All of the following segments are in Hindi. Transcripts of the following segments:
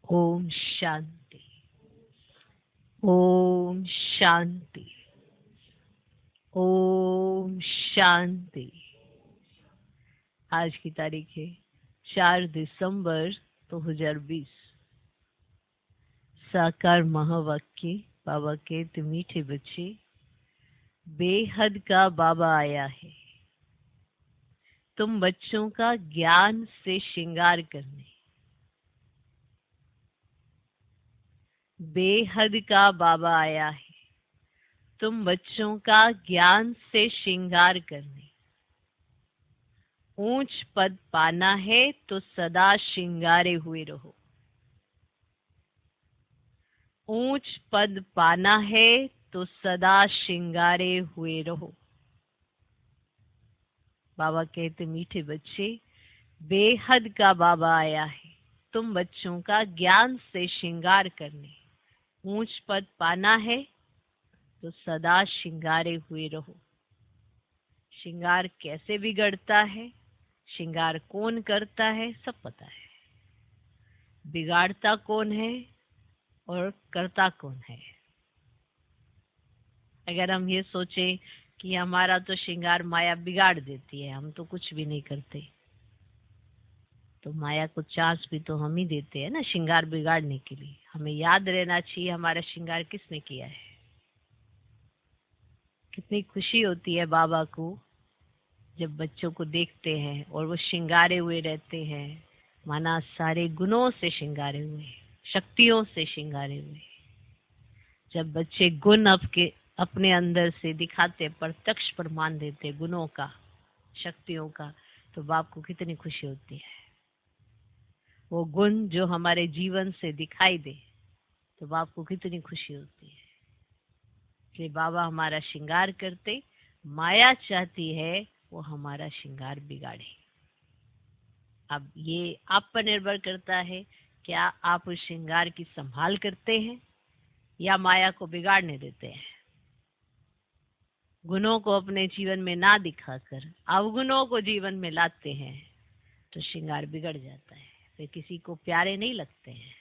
ओम शांति। ओम शांति। ओम शांति। आज की तारीख है 4 दिसंबर 2020। साकार महावाक्य बाबा के मीठे बच्चे, बेहद का बाबा आया है तुम बच्चों का ज्ञान से श्रृंगार करने। बेहद का बाबा आया है तुम बच्चों का ज्ञान से श्रृंगार करने। ऊंच पद पाना है तो सदा श्रृंगारे हुए रहो। ऊंच पद पाना है तो सदा श्रृंगारे हुए रहो। बाबा कहते मीठे बच्चे, बेहद का बाबा आया है तुम बच्चों का ज्ञान से श्रृंगार करने। ऊंच पद पाना है तो सदा श्रृंगारे हुए रहो। श्रृंगार कैसे बिगड़ता है, श्रृंगार कौन करता है, सब पता है। बिगाड़ता कौन है और करता कौन है। अगर हम ये सोचें कि हमारा तो श्रृंगार माया बिगाड़ देती है, हम तो कुछ भी नहीं करते, तो माया को चांस भी तो हम ही देते हैं ना श्रृंगार बिगाड़ने के लिए। हमें याद रहना चाहिए हमारा श्रृंगार किसने किया है। कितनी खुशी होती है बाबा को जब बच्चों को देखते हैं और वो श्रृंगारे हुए रहते हैं, माना सारे गुणों से श्रृंगारे हुए, शक्तियों से श्रृंगारे हुए। जब बच्चे गुण अपने अंदर से दिखाते, प्रत्यक्ष प्रमाण देते गुणों का, शक्तियों का, तो बाप को कितनी खुशी होती है। वो गुण जो हमारे जीवन से दिखाई दे तो बाप को कितनी खुशी होती है। इसलिए बाबा हमारा श्रृंगार करते, माया चाहती है वो हमारा श्रृंगार बिगाड़े। अब ये आप पर निर्भर करता है, क्या आप उस श्रृंगार की संभाल करते हैं या माया को बिगाड़ने देते हैं। गुणों को अपने जीवन में ना दिखाकर अवगुणों को जीवन में लाते हैं तो श्रृंगार बिगड़ जाता है। वे किसी को प्यारे नहीं लगते हैं,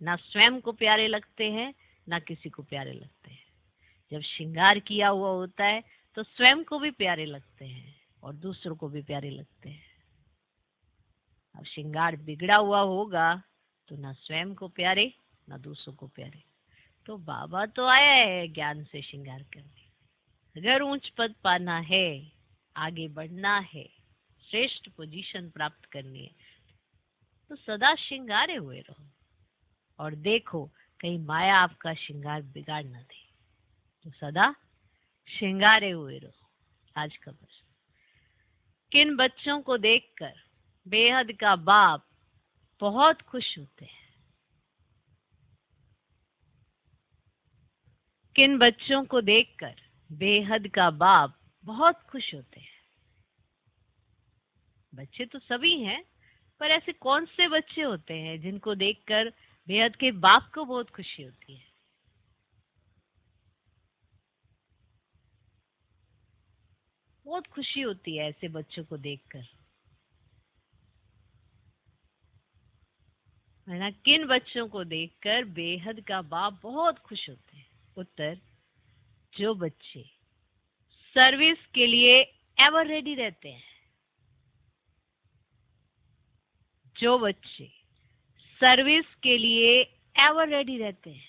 ना स्वयं को प्यारे लगते हैं, ना किसी को प्यारे लगते हैं। जब श्रृंगार किया हुआ होता है तो स्वयं को भी प्यारे लगते हैं और दूसरों को भी प्यारे लगते हैं। अब श्रृंगार बिगड़ा हुआ होगा तो ना स्वयं को प्यारे ना दूसरों को प्यारे। तो बाबा तो आया है ज्ञान से श्रृंगार करने। अगर ऊंच पद पाना है, आगे बढ़ना है, श्रेष्ठ पोजीशन प्राप्त करनी है, तो सदा श्रृंगारे हुए रहो और देखो कहीं माया आपका श्रृंगार बिगाड़ न दे। तो सदा श्रृंगारे हुए रहो। आज का प्रश्न, किन बच्चों को देखकर बेहद का बाप बहुत खुश होते हैं। किन बच्चों को देखकर बेहद का बाप बहुत खुश होते हैं। बच्चे तो सभी हैं, पर ऐसे कौन से बच्चे होते हैं जिनको देखकर बेहद के बाप को बहुत खुशी होती है। बहुत खुशी होती है ऐसे बच्चों को देखकर, है ना। किन बच्चों को देखकर बेहद का बाप बहुत खुश होते हैं। उत्तर, जो बच्चे सर्विस के लिए एवर रेडी रहते हैं। जो बच्चे सर्विस के लिए एवर रेडी रहते हैं,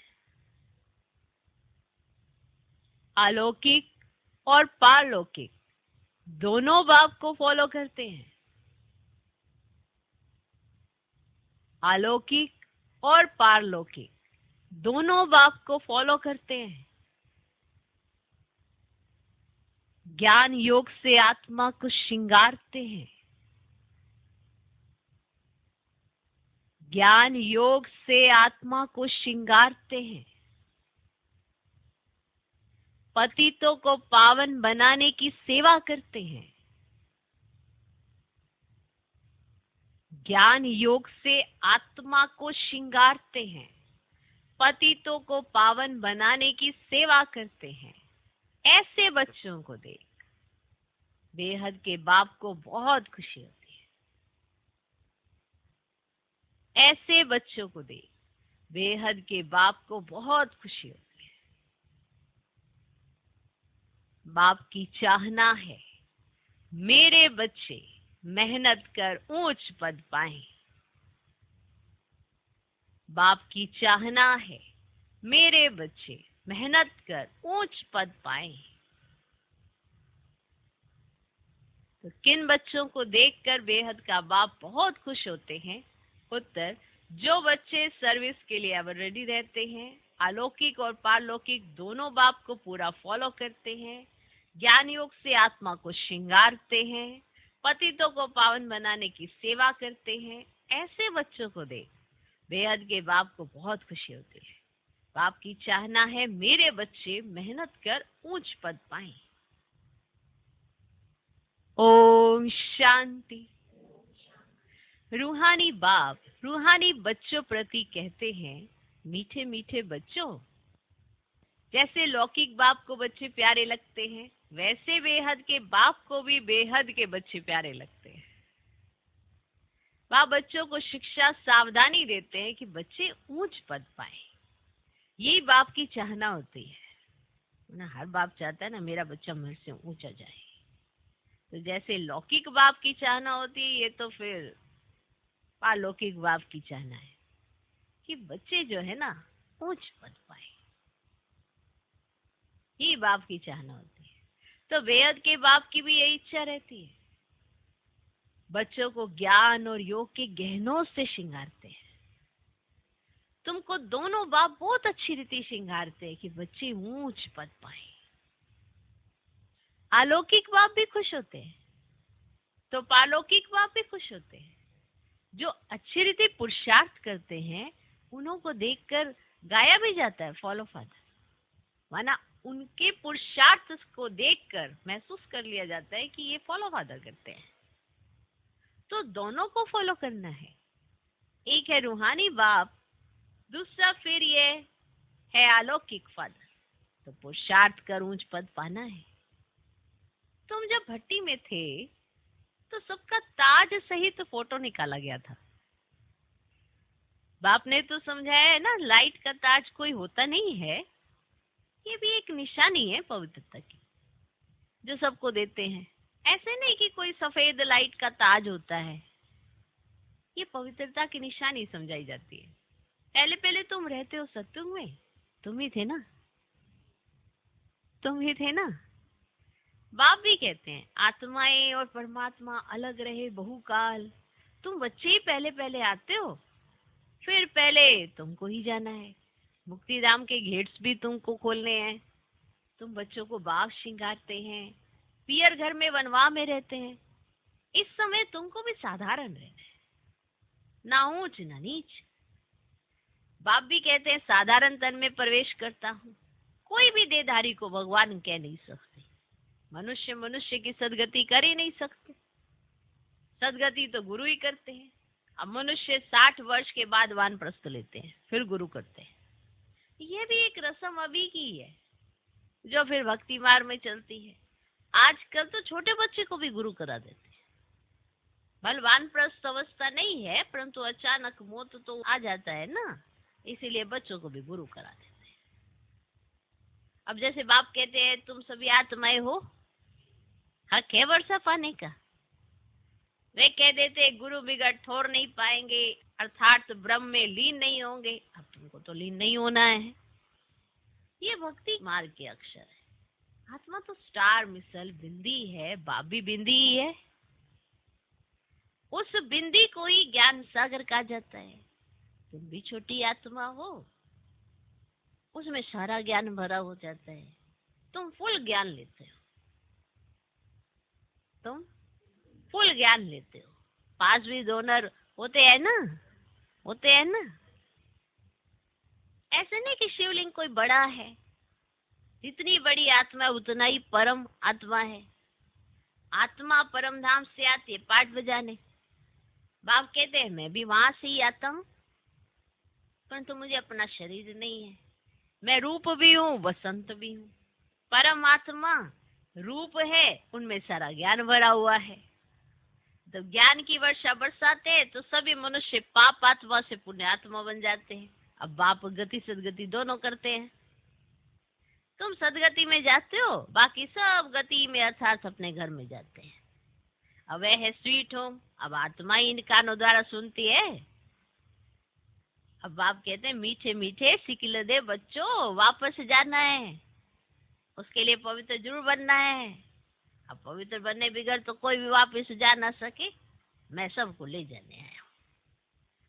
अलौकिक और पारलौकिक दोनों बाप को फॉलो करते हैं। अलौकिक और पारलौकिक दोनों बाप को फॉलो करते हैं। ज्ञान योग से आत्मा को श्रृंगारते हैं। ज्ञान योग से आत्मा को श्रृंगारते हैं। पतितों को पावन बनाने की सेवा करते हैं। ज्ञान योग से आत्मा को श्रृंगारते हैं, पतितों को पावन बनाने की सेवा करते हैं। ऐसे बच्चों को देख बेहद के बाप को बहुत खुशी होती है। ऐसे बच्चों को देख बेहद के बाप को बहुत खुशी होती है। बाप की चाहना है मेरे बच्चे मेहनत कर ऊंच पद पाएं। बाप की चाहना है मेरे बच्चे मेहनत कर ऊंच पद पाएं। तो किन बच्चों को देखकर बेहद का बाप बहुत खुश होते हैं? उत्तर, जो बच्चे सर्विस के लिए अब रेडी रहते हैं, अलौकिक और पारलौकिक दोनों बाप को पूरा फॉलो करते हैं, ज्ञान योग से आत्मा को श्रृंगारते हैं, पतितों को पावन बनाने की सेवा करते हैं, ऐसे बच्चों को देख बेहद के बाप को बहुत खुशी होती है। बाप की चाहना है मेरे बच्चे मेहनत कर ऊंच पद पाएं। ओम शांति। रूहानी बाप रूहानी बच्चों प्रति कहते हैं, मीठे मीठे बच्चों, जैसे लौकिक बाप को बच्चे प्यारे लगते हैं, वैसे बेहद के बाप को भी बेहद के बच्चे प्यारे लगते हैं। बाप बच्चों को शिक्षा सावधानी देते हैं कि बच्चे ऊंच पद पाए। यही बाप की चाहना होती है ना। हर बाप चाहता है ना मेरा बच्चा मेरे से ऊंचा जाए। तो जैसे लौकिक बाप की चाहना होती है, ये तो फिर पारलौकिक बाप की चाहना है कि बच्चे जो है ना ऊंच पद पाए। ये बाप की चाहना होती है। तो बेहद के बाप की भी यही इच्छा रहती है। बच्चों को ज्ञान और योग के गहनों से श्रृंगारते हैं। तुमको दोनों बाप बहुत अच्छी रीति श्रृंगारते हैं कि बच्चे ऊंच पद पाए। अलौकिक बाप भी खुश होते हैं, तो पारलौकिक बाप भी खुश होते हैं। जो अच्छी रीति पुरुषार्थ करते हैं, उन्हों को देखकर गाया भी जाता है फॉलो फादर, माना उनके पुरुषार्थ को देखकर महसूस कर लिया जाता है कि ये फॉलो फादर करते हैं। तो दोनों को फॉलो करना है। एक है रूहानी बाप, दूसरा फिर ये है अलौकिक फादर। तो पुरुषार्थ कर ऊंच पद पाना है। तुम जब भट्टी में थे तो सबका ताज सहित फोटो निकाला गया था। बाप ने तो समझाया है ना, लाइट का ताज कोई होता नहीं है, ये भी एक निशानी है पवित्रता की जो सबको देते हैं। ऐसे नहीं कि कोई सफेद लाइट का ताज होता है, ये पवित्रता की निशानी समझाई जाती है। पहले पहले तुम रहते हो सत्युग में, तुम ही थे ना, तुम ही थे ना। बाप भी कहते हैं आत्माएं और परमात्मा अलग रहे बहुकाल। तुम बच्चे ही पहले पहले आते हो, फिर पहले तुमको ही जाना है। मुक्ति धाम के गेट्स भी तुमको खोलने हैं। तुम बच्चों को बाग श्रृंगारते हैं, पियर घर में वनवा में रहते हैं। इस समय तुमको भी साधारण रहना है, ना ऊंच ना नीच। बाप भी कहते हैं साधारण तन में प्रवेश करता हूँ। कोई भी देहधारी को भगवान कह नहीं सकते। मनुष्य मनुष्य की सदगति कर ही नहीं सकते। सदगति तो गुरु ही करते हैं। अब मनुष्य 60 वर्ष के बाद वानप्रस्थ लेते हैं, फिर गुरु करते हैं। ये भी एक रस्म अभी की है जो फिर भक्ति मार्ग में चलती है। आजकल तो छोटे बच्चे को भी गुरु करा देते हैं। भले वानप्रस्थ अवस्था नहीं है, परंतु अचानक मौत तो आ जाता है ना, इसीलिए बच्चों को भी गुरु करा देते हैं। अब जैसे बाप कहते हैं तुम सभी आत्माएं हो, हक है वर्षा पाने का। वे कह देते गुरु बिगड़ ठोर नहीं पाएंगे, अर्थात ब्रह्म में लीन नहीं होंगे। अब तुमको तो लीन नहीं होना है। ये भक्ति मार्ग के अक्षर है। आत्मा तो स्टार मिसल बिंदी है, बाप भी बिंदी ही है। उस बिंदी को ही ज्ञान सागर कहा जाता है। तुम भी छोटी आत्मा हो, उसमें सारा ज्ञान भरा हो जाता है। तुम फुल ज्ञान लेते हो, तुम फुल ज्ञान लेते हो। 5 भी डोनर होते हैं ना, होते हैं ना। ऐसे नहीं कि शिवलिंग कोई बड़ा है। जितनी बड़ी आत्मा उतना ही परम आत्मा है। आत्मा परम धाम से आती है पाठ बजाने। बाप कहते हैं मैं भी वहां से ही आता हूँ, परंतु मुझे अपना शरीर नहीं है। मैं रूप भी हूँ, वसंत भी हूँ। परमात्मा रूप है, उनमें सारा ज्ञान भरा हुआ है। जब ज्ञान की वर्षा बरसाते हैं तो सभी मनुष्य पाप आत्मा से पुण्य आत्मा बन जाते हैं। अब बाप गति सदगति दोनों करते हैं। तुम सदगति में जाते हो, बाकी सब गति में अर्थात अपने घर में जाते हैं। अब वह है स्वीट होम, अब आत्मा ही इन कानों द्वारा सुनती है। अब बाप कहते हैं मीठे मीठे सिकिल दे बच्चों, वापस जाना है, उसके लिए पवित्र जरूर बनना है। अब पवित्र बनने बगैर तो कोई भी वापस जा ना सके, मैं सबको ले जाने आया हूँ।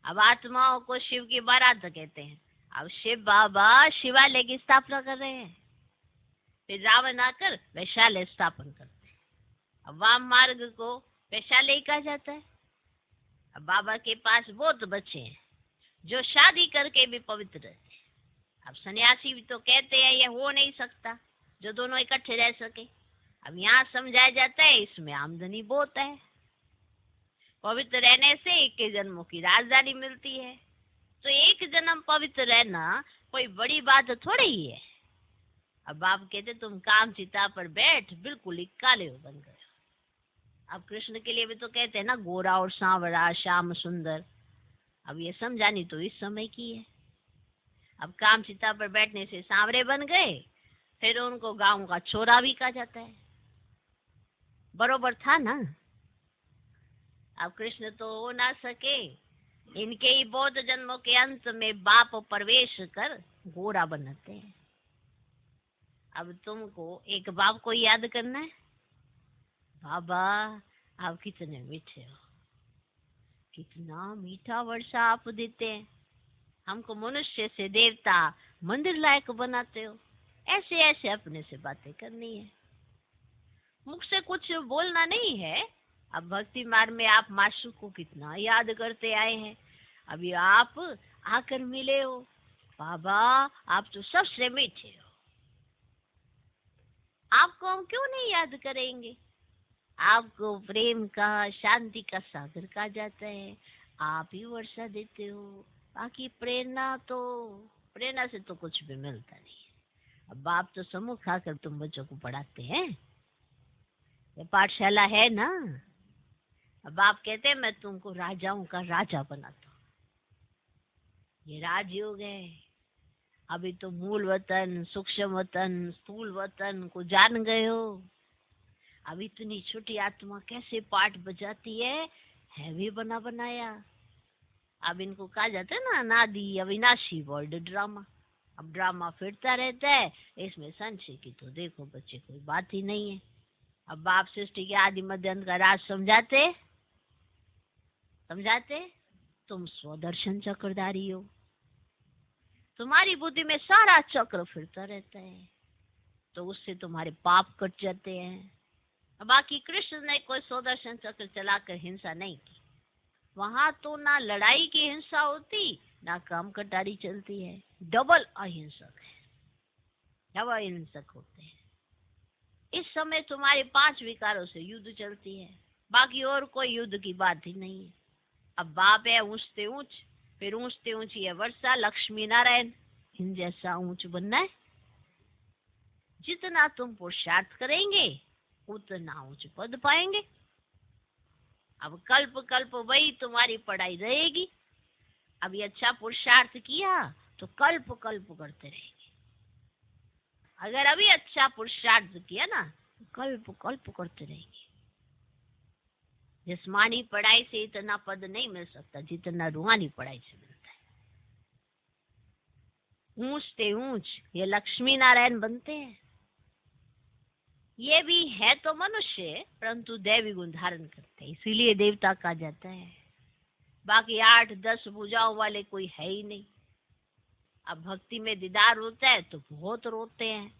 अब आत्माओं को शिव की बारात कहते हैं। अब शिव बाबा शिवालय की स्थापना कर रहे हैं, फिर रावण आकर वैशाल्य स्थापन करते हैं। अब वाम मार्ग को वैशाल्य कहा जाता है। अब बाबा के पास बहुत बच्चे हैं जो शादी करके भी पवित्र रहते हैं। अब सन्यासी भी तो कहते हैं ये हो नहीं सकता जो दोनों इकट्ठे रह सके। अब यहाँ समझाया जाता है इसमें आमदनी बहुत है, पवित्र रहने से 21 जन्मों की राजधानी मिलती है। तो एक जन्म पवित्र रहना कोई बड़ी बात थोड़ी ही है। अब बाप कहते तुम काम चिता पर बैठ बिल्कुल ही काले हो बन गए। अब कृष्ण के लिए भी तो कहते हैं ना, गोरा और सांवरा श्याम सुंदर। अब ये समझानी तो इस समय की है। अब काम चिता पर बैठने से सांवरे बन गए, फिर उनको गांव का छोरा भी कहा जाता है। बरोबर था ना। अब कृष्ण तो हो ना सके, इनके ही बौद्ध जन्मों के अंत में बाप प्रवेश कर गोरा बनाते हैं। अब तुमको एक बाप को याद करना है। बाबा आप कितने मीठे हो, कितना मीठा वर्षा आप देते हैं, हमको मनुष्य से देवता मंदिर लायक बनाते हो। ऐसे ऐसे अपने से बातें करनी है, मुख से कुछ बोलना नहीं है। अब भक्ति मार्ग में आप माशूक को कितना याद करते आए हैं। अभी आप आकर मिले हो, बाबा आप तो सबसे मीठे हो, आपको हम क्यों नहीं याद करेंगे। आपको प्रेम का, शांति का सागर कहा जाता है, आप ही वर्षा देते हो। बाकी प्रेरणा से तो कुछ भी मिलता नहीं है। अब बाप तो सम्मुख आकर तुम बच्चों को पढ़ाते हैं, ये पाठशाला है ना। अब बाप कहते हैं मैं तुमको राजाओं का राजा बनाता हूँ। ये राजयोग है। अभी तो मूल वतन, सूक्ष्म वतन, स्थूल वतन को जान गए हो। अब इतनी छोटी आत्मा कैसे पाठ बजाती है भी बना बनाया। अब इनको कहा जाता है ना अनादि अविनाशी वर्ल्ड ड्रामा। अब ड्रामा फिरता रहता है, इसमें संशय की तो देखो बच्चे कोई बात ही नहीं है। अब बाप सृष्टि के आदि मध्य अंत का राज समझाते तुम स्वदर्शन चक्रधारी हो, तुम्हारी बुद्धि में सारा चक्र फिरता रहता है, तो उससे तुम्हारे पाप कट जाते हैं। बाकी कृष्ण ने कोई स्वदर्शन चक्र चलाकर हिंसा नहीं की। वहां तो ना लड़ाई की हिंसा होती, ना काम कटारी चलती है। डबल अहिंसक है, डबल अहिंसक होते हैं। इस समय तुम्हारे 5 विकारों से युद्ध चलती है, बाकी और कोई युद्ध की बात ही नहीं है। अब बाप है ऊंचते ऊंच, फिर ऊंचते ऊंच ये वर्षा लक्ष्मी नारायण, इन जैसा ऊंच बनना है। जितना तुम पुरुषार्थ करेंगे उतना ऊंच पद पाएंगे। अब कल्प कल्प वही तुम्हारी पढ़ाई रहेगी। अब ये अच्छा पुरुषार्थ किया तो कल्प कल्प करते रहेंगे। अगर अभी अच्छा पुरुषार्थ किया ना तो कल्प कल्प करते रहेंगे। जिस्मानी पढ़ाई से इतना पद नहीं मिल सकता जितना रूहानी पढ़ाई से मिलता है। ऊंचते ऊंच ये लक्ष्मी नारायण बनते हैं। ये भी है तो मनुष्य, परंतु दैवी गुण धारण करते हैं, इसीलिए देवता कहा जाता है। बाकी 8-10 भुजाओं वाले कोई है ही नहीं। अब भक्ति में दीदार होता है तो बहुत रोते हैं,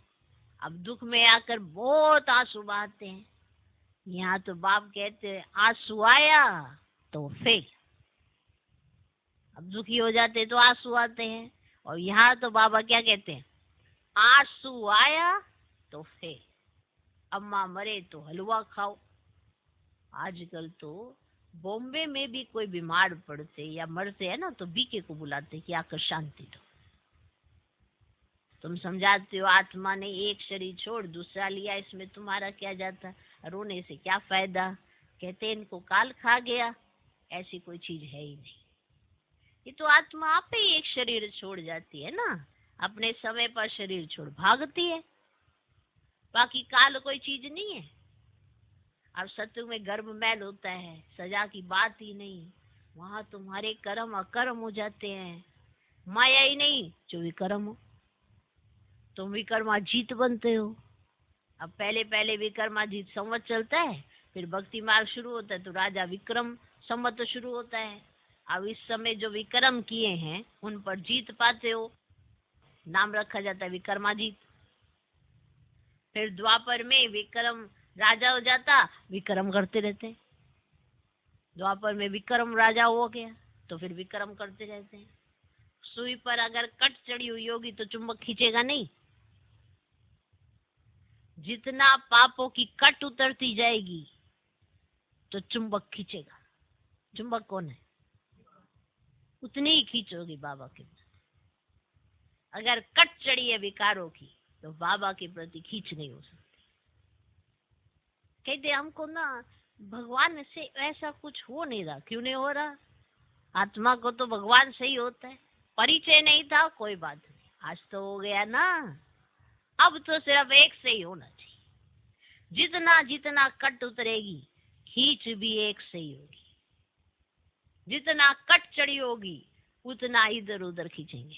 अब दुख में आकर बहुत आंसू बहाते हैं। यहाँ तो बाप कहते हैं आंसू आया तो फेल। अब दुखी हो जाते तो आंसू आते हैं, और यहाँ तो बाबा क्या कहते हैं, आंसू आया तो फेल। अम्मा मरे तो हलवा खाओ। आजकल तो बॉम्बे में भी कोई बीमार पड़ते या मरते हैं ना तो बीके को बुलाते कि आकर शांति दो। तुम समझाते हो आत्मा ने एक शरीर छोड़ दूसरा लिया, इसमें तुम्हारा क्या जाता, रोने से क्या फायदा। कहते इनको काल खा गया, ऐसी कोई चीज है ही नहीं। ये तो आत्मा आप ही एक शरीर छोड़ जाती है ना, अपने समय पर शरीर छोड़ भागती है, बाकी काल कोई चीज नहीं है। अब सत्युग में गर्भ मैल होता है, सजा की बात ही नहीं, वहां तुम्हारे कर्म अकर्म हो जाते हैं, माया ही नहीं जो विकर्म हो, तुम विकर्माजीत बनते हो। अब पहले पहले विकर्माजीत संवत चलता है, फिर भक्ति मार्ग शुरू होता है तो राजा विक्रम संवत शुरू होता है। अब इस समय जो विक्रम किए हैं उन पर जीत पाते हो, नाम रखा जाता है विक्रमाजीत। फिर द्वापर में विक्रम राजा हो जाता, विक्रम करते रहते, द्वापर में विक्रम राजा हो गया तो फिर विक्रम करते रहते हैं। सुई पर अगर कट चढ़ी हुई होगी तो चुंबक खींचेगा नहीं, जितना पापों की कट उतरती जाएगी तो चुंबक खींचेगा। चुंबक कौन है? उतनी ही खींचोगी बाबा के प्रति। अगर कट चढ़ी है विकारों की तो बाबा के प्रति खींच नहीं हो सकती। कहते हमको ना भगवान से ऐसा कुछ हो नहीं रहा, क्यों नहीं हो रहा? आत्मा को तो भगवान से ही होता है, परिचय नहीं था कोई बात नहीं, आज तो हो गया ना। अब तो सिर्फ एक से ही होना चाहिए, जितना जितना कट उतरेगी खींच भी एक से ही होगी, जितना कट चढ़ी होगी उतना इधर उधर खींचेंगे,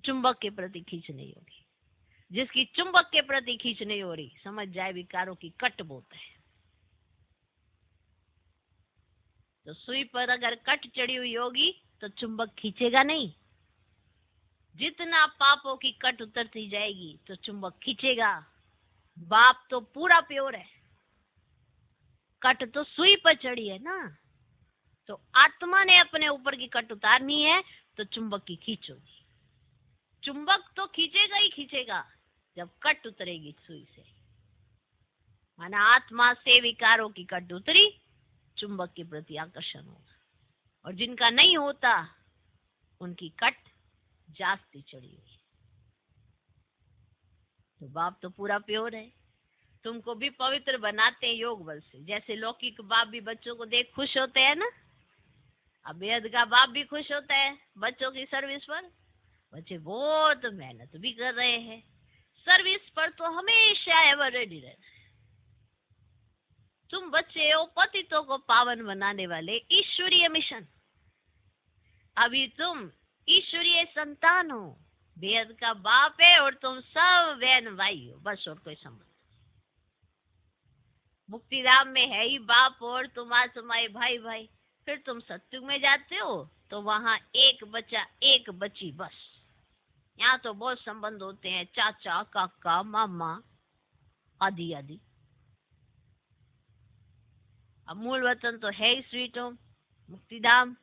चुंबक के प्रति खींच नहीं होगी। जिसकी चुंबक के प्रति खींच नहीं हो रही समझ जाए विकारों की कट बहुत है। तो सुई पर अगर कट चढ़ी हुई होगी तो चुंबक खींचेगा नहीं, जितना पापों की कट उतरती जाएगी तो चुंबक खींचेगा। बाप तो पूरा प्योर है, कट तो सुई पर चढ़ी है ना, तो आत्मा ने अपने ऊपर की कट उतारनी है तो चुंबक की खींचोगी। चुंबक तो खींचेगा ही खींचेगा जब कट उतरेगी सुई से, माना आत्मा से विकारों की कट उतरी, चुंबक के प्रति आकर्षण होगा। और जिनका नहीं होता उनकी कट जास्ती चढ़ी हुई है। तो बाप तो पूरा प्योर है, तुमको भी पवित्र बनाते हैं योग बल से। जैसे लौकिक बाप भी बच्चों को देख खुश होते हैं ना, अब बेहद का बाप भी खुश होता है बच्चों की सर्विस पर। बच्चे बहुत मेहनत भी कर रहे हैं, सर्विस पर तो हमेशा एवर रेडी रहना है। तुम बच्चे हो पतितों को पावन बनाने वाले ईश्वरीय मिशन। अभी तुम ईश्वरीय संतान हो, बेहद का बाप है और तुम सब बहन भाई हो, बस और कोई संबंध। मुक्तिधाम में है ही बाप और तुम्हारे भाई भाई। फिर तुम सत्युग में जाते हो तो वहां एक बच्चा एक बच्ची, बस। यहाँ तो बहुत संबंध होते हैं, चाचा काका मामा आदि आदि। अब मूल वतन तो है ही स्वीट होम मुक्तिधाम,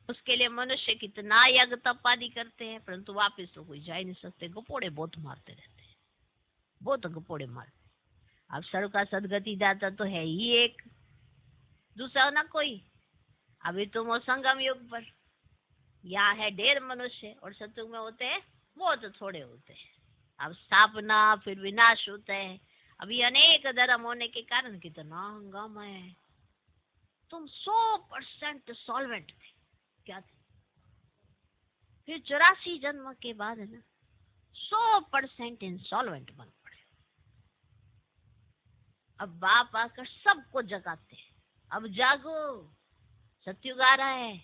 उसके लिए मनुष्य कितना यज्ञ तप आदि करते हैं, परंतु वापस तो कोई जा ही नहीं सकते। गपोड़े बहुत मारते रहते हैं, बहुत गपोड़े मारते। अब सर्व का सदगति दाता तो है ही एक, दूसरा ना कोई। अभी तुम हो संगम युग पर, यहाँ है ढेर मनुष्य और सतयुग में होते हैं बहुत थोड़े होते हैं। अब स्थापना फिर विनाश होता है। अभी अनेक धर्म होने के कारण कितना हंगामा है। तुम 100% सॉल्वेंट थे, क्या थे? फिर 84 जन्म के बाद है ना 100% इंसॉल्वेंट बन पड़े। अब बाप आकर सबको जगाते हैं, अब जागो, सत्युग आ रहा है।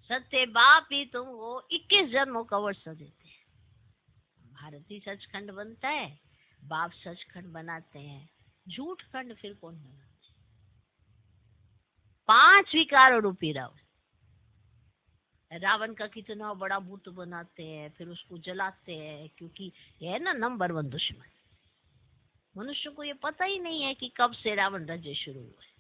सत्य बाप ही तुमको 21 जन्मों का वर्ष देते हैं। भारती सचखंड बनता है, बाप सचखंड बनाते हैं, झूठ खंड फिर कौन बनाते? 5 विकारों रूपी रावण, रावण का कितना बड़ा भूत बनाते हैं, फिर उसको जलाते हैं, क्योंकि यह है ना नंबर 1 दुश्मन। मनुष्य को ये पता ही नहीं है कि कब से रावण राज्य शुरू हुआ है।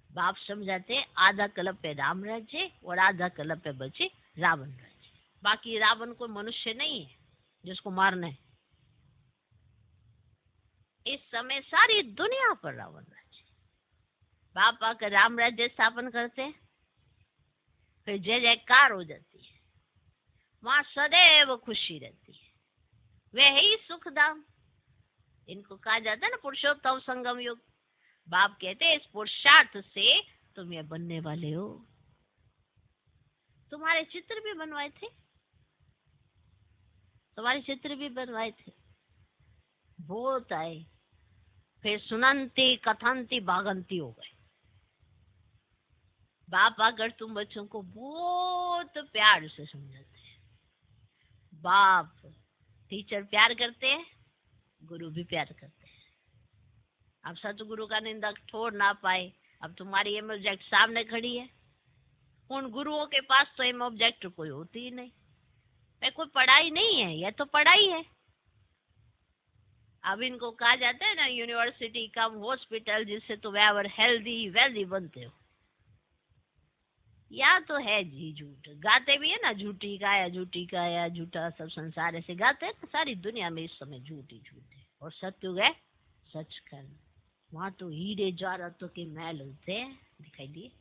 बाप समझाते हैं आधा कल्प पे राम राज्य और आधा कल्प पे बचे रावण राज्य। बाकी रावण कोई मनुष्य नहीं है जिसको मारना है। इस समय सारी दुनिया पर रावण राज्य। बाप आकर राम राज्य स्थापन करते हैं, फिर जय जयकार हो जाती है, वहां सदैव खुशी रहती है। वह ही सुखधाम, इनको कहा जाता है ना पुरुषोत्तम संगम युग। बाप कहते हैं इस पुरुषार्थ से तुम ये बनने वाले हो। तुम्हारे चित्र भी बनवाए थे, तुम्हारे चित्र भी बनवाए थे। बहुत आए, फिर सुनंती कथंती भागंती हो गए। बाप अगर तुम बच्चों को बहुत प्यार से समझाते हैं, बाप टीचर प्यार करते हैं, गुरु भी प्यार करते हैं। अब सतगुरु का निंदक छोड़ ना पाए। अब तुम्हारी एम ऑब्जेक्ट सामने खड़ी है, उन गुरुओं के पास तो एम ऑब्जेक्ट कोई होती ही नहीं। मैं कोई पढ़ाई नहीं है, यह तो पढ़ाई है। अब इनको कहा जाता है ना यूनिवर्सिटी कम हॉस्पिटल, जिससे तुम एवर हेल्दी वेल्दी बनते हो। या तो है जी झूठ, गाते भी है ना, झूठी का या झूठा सब संसार ऐसे गाते हैं। सारी दुनिया में इस समय झूठ ही झूठ है, और सत्युग है सच कर्म। वहां तो हीरे जवाहरातों के महल होते हैं, दिखाई दिए।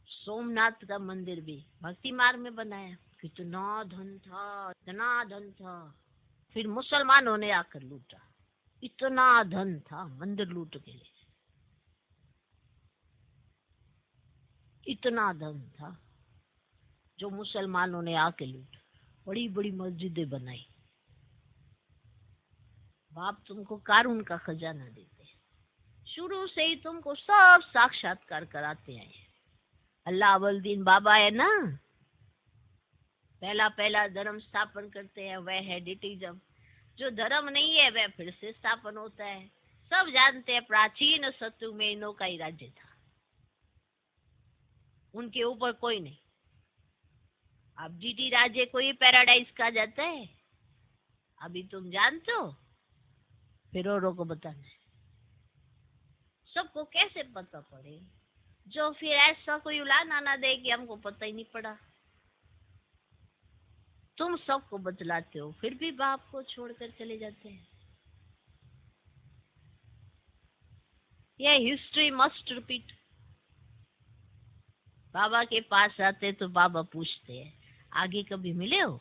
सोमनाथ का मंदिर भी भक्ति मार्ग में बनाया, कितना धन था, इतना धन था। फिर मुसलमानों ने आकर लूटा, इतना धन था मंदिर लूट के लिए, इतना धन था जो मुसलमानों ने आके लूटा। बड़ी बड़ी मस्जिदें बनाई। बाप तुमको कारून का खजाना देते हैं, शुरू से ही तुमको सब साक्षात्कार कराते आए। अल्लाह अवलदीन बाबा है ना, पहला पहला धर्म स्थापन करते हैं, वह है डिटिज्म। जो धर्म नहीं है वह फिर से स्थापन होता है। सब जानते हैं प्राचीन सत्युग में इनों का ही राज्य था, उनके ऊपर कोई नहीं। अब डीटी राज्य को ही पैराडाइज कहा जाता है। अभी तुम जानते हो, फिर औरों को बताना है। सबको कैसे पता पड़े, जो फिर ऐसा कोई उलाना ना दे कि हमको पता ही नहीं पड़ा। तुम सबको बतलाते हो, फिर भी बाप को छोड़कर चले जाते हैं। यह हिस्ट्री मस्ट रिपीट। बाबा के पास आते तो बाबा पूछते हैं, आगे कभी मिले हो?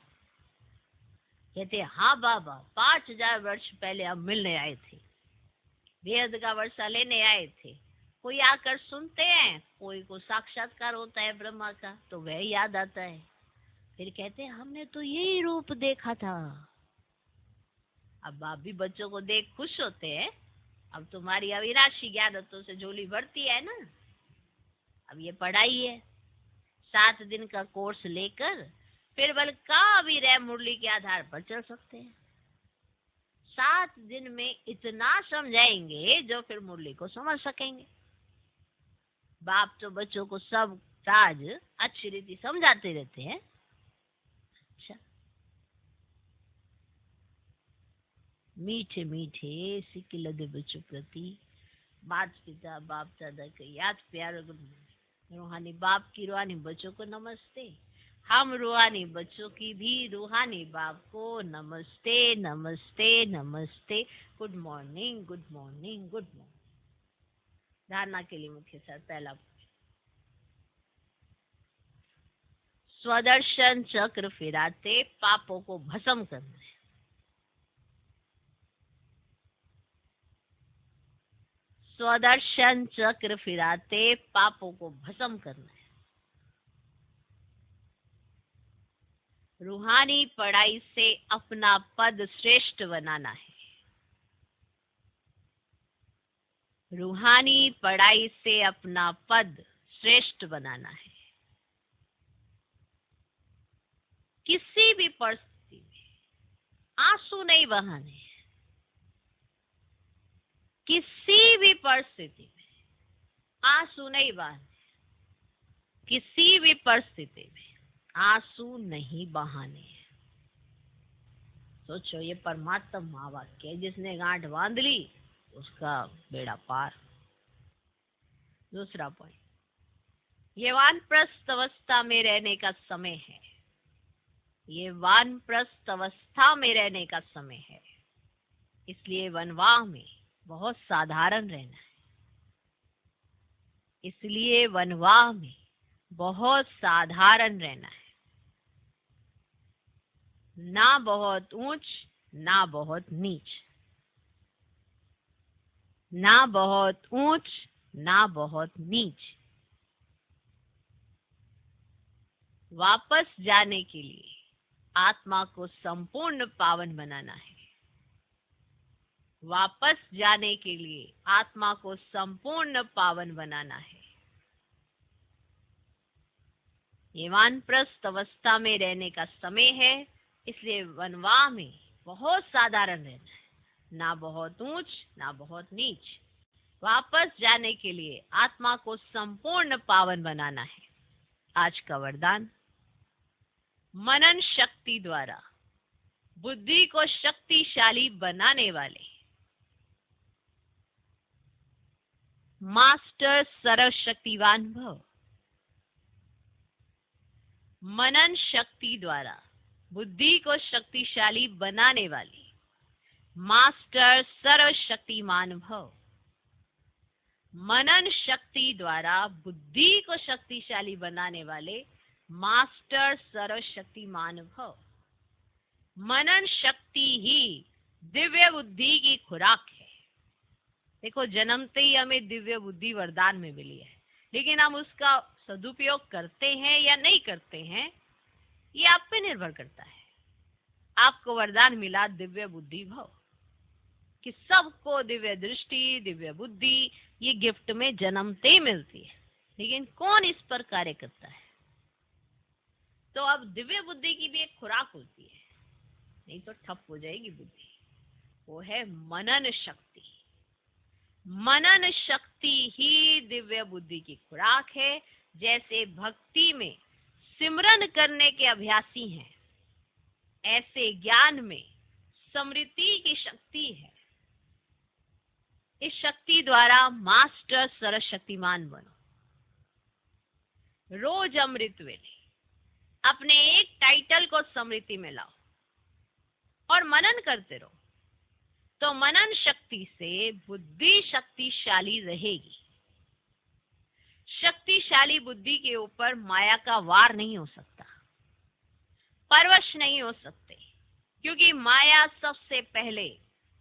कहते हाँ बाबा, 5000 वर्ष पहले हम मिलने आए थे, बेहद का वर्षा लेने आए थे। कोई आकर सुनते हैं, कोई को साक्षात्कार होता है ब्रह्मा का, तो वह याद आता है। फिर कहते हैं हमने तो यही रूप देखा था। अब बाप भी बच्चों को देख खुश होते हैं। अब तुम्हारी अविनाशी ज्ञानत्वों से झोली भरती है ना। अब ये पढ़ाई है, 7 दिन का कोर्स लेकर फिर बल का भी रह मुरली के आधार पर चल सकते हैं। 7 दिन में इतना समझाएंगे जो फिर मुरली को समझ सकेंगे। बाप तो बच्चों को सब राज अच्छी रीति समझाते रहते हैं। अच्छा, मीठे मीठे सिक्के लदे बच्चों प्रति माता पिता बाप दादा के याद प्यार, रूहानी बाप की रूहानी बच्चों को नमस्ते। हम रूहानी बच्चों की भी रूहानी बाप को नमस्ते नमस्ते नमस्ते। Good morning good morning good morning. धारणा के लिए मुख्य सर पहला, स्वदर्शन चक्र फिराते पापों को भस्म करना है। स्वदर्शन चक्र फिराते पापों को भस्म करना है। रूहानी पढ़ाई से अपना पद श्रेष्ठ बनाना है। रूहानी पढ़ाई से अपना पद श्रेष्ठ बनाना है। किसी भी परिस्थिति में आंसू नहीं बहाने। किसी भी परिस्थिति में आंसू नहीं बहाने। किसी भी परिस्थिति में आंसू नहीं बहाने। सोचो, ये परमात्मा महावाक्य है, जिसने गांठ बांध ली उसका बेड़ा पार। दूसरा पॉइंट, ये वानप्रस्थ अवस्था में रहने का समय है। ये वानप्रस्थ अवस्था में रहने का समय है, इसलिए वनवाह में बहुत साधारण रहना है। इसलिए वनवाह में बहुत साधारण रहना है। ना बहुत ऊंच ना बहुत नीच, ना बहुत ऊंच ना बहुत नीच। वापस जाने के लिए आत्मा को संपूर्ण पावन बनाना है। वापस जाने के लिए आत्मा को संपूर्ण पावन बनाना है। ये वानप्रस्थ अवस्था में रहने का समय है, इसलिए वनवाह में बहुत साधारण रहना है, ना बहुत ऊंच ना बहुत नीच। वापस जाने के लिए आत्मा को संपूर्ण पावन बनाना है। आज का वरदान, मनन शक्ति द्वारा बुद्धि को शक्तिशाली बनाने वाले मास्टर सर्वशक्तिवान भव। मनन शक्ति द्वारा बुद्धि को शक्तिशाली बनाने वाले मास्टर सर्वशक्तिमान भव। मनन शक्ति द्वारा बुद्धि को शक्तिशाली बनाने वाले मास्टर सर्वशक्तिमान भव। मनन शक्ति ही दिव्य बुद्धि की खुराक है। देखो, जन्मते ही हमें दिव्य बुद्धि वरदान में मिली है, लेकिन हम उसका सदुपयोग करते हैं या नहीं करते हैं, ये आप पे निर्भर करता है। आपको वरदान मिला दिव्य बुद्धि भव, कि सबको दिव्य दृष्टि, दिव्य बुद्धि ये गिफ्ट में जन्मते ही मिलती है, लेकिन कौन इस पर कार्य करता है? तो अब दिव्य बुद्धि की भी एक खुराक होती है, नहीं तो ठप हो जाएगी बुद्धि। वो है मनन शक्ति। मनन शक्ति ही दिव्य बुद्धि की खुराक है। जैसे भक्ति में सिमरन करने के अभ्यासी हैं, ऐसे ज्ञान में स्मृति की शक्ति है। इस शक्ति द्वारा मास्टर सर्वशक्तिमान बनो। रोज अमृत वेले अपने एक टाइटल को स्मृति में लाओ और मनन करते रहो, तो मनन शक्ति से बुद्धि शक्तिशाली रहेगी। शक्तिशाली बुद्धि के ऊपर माया का वार नहीं हो सकता, परवश नहीं हो सकते, क्योंकि माया सबसे पहले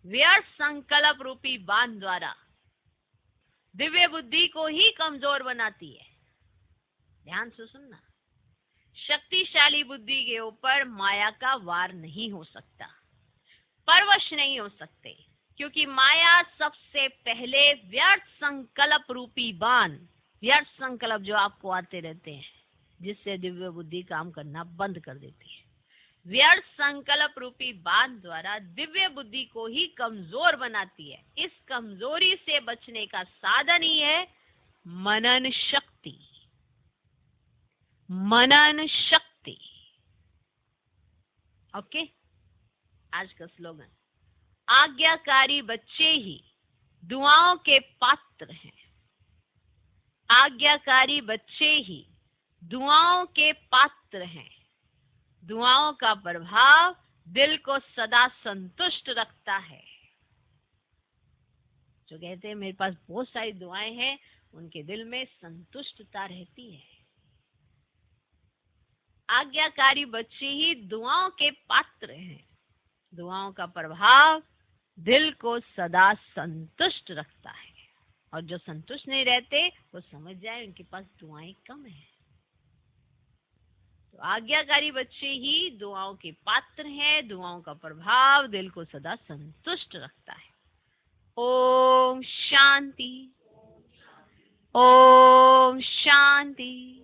व्यर्थ संकल्प रूपी बांध द्वारा दिव्य बुद्धि को ही कमजोर बनाती है। ध्यान से सुनना, शक्तिशाली बुद्धि के ऊपर माया का वार नहीं हो सकता, परवश नहीं हो सकते, क्योंकि माया सबसे पहले व्यर्थ संकल्प रूपी बांध, व्यर्थ संकल्प जो आपको आते रहते हैं, जिससे दिव्य बुद्धि काम करना बंद कर देती है, व्यर्थ संकल्प रूपी बांध द्वारा दिव्य बुद्धि को ही कमजोर बनाती है। इस कमजोरी से बचने का साधन ही है मनन शक्ति। मनन शक्ति। ओके, आज का स्लोगन, आज्ञाकारी बच्चे ही दुआओं के पात्र हैं। आज्ञाकारी बच्चे ही दुआओं के पात्र हैं। दुआओं का प्रभाव दिल को सदा संतुष्ट रखता है। जो कहते हैं मेरे पास बहुत सारी दुआएं हैं, उनके दिल में संतुष्टता रहती है। आज्ञाकारी बच्चे ही दुआओं के पात्र हैं। दुआओं का प्रभाव दिल को सदा संतुष्ट रखता है, और जो संतुष्ट नहीं रहते वो समझ जाए उनके पास दुआएं कम है। तो आज्ञाकारी बच्चे ही दुआओं के पात्र हैं। दुआओं का प्रभाव दिल को सदा संतुष्ट रखता है। ओम शांति, ओम शांति।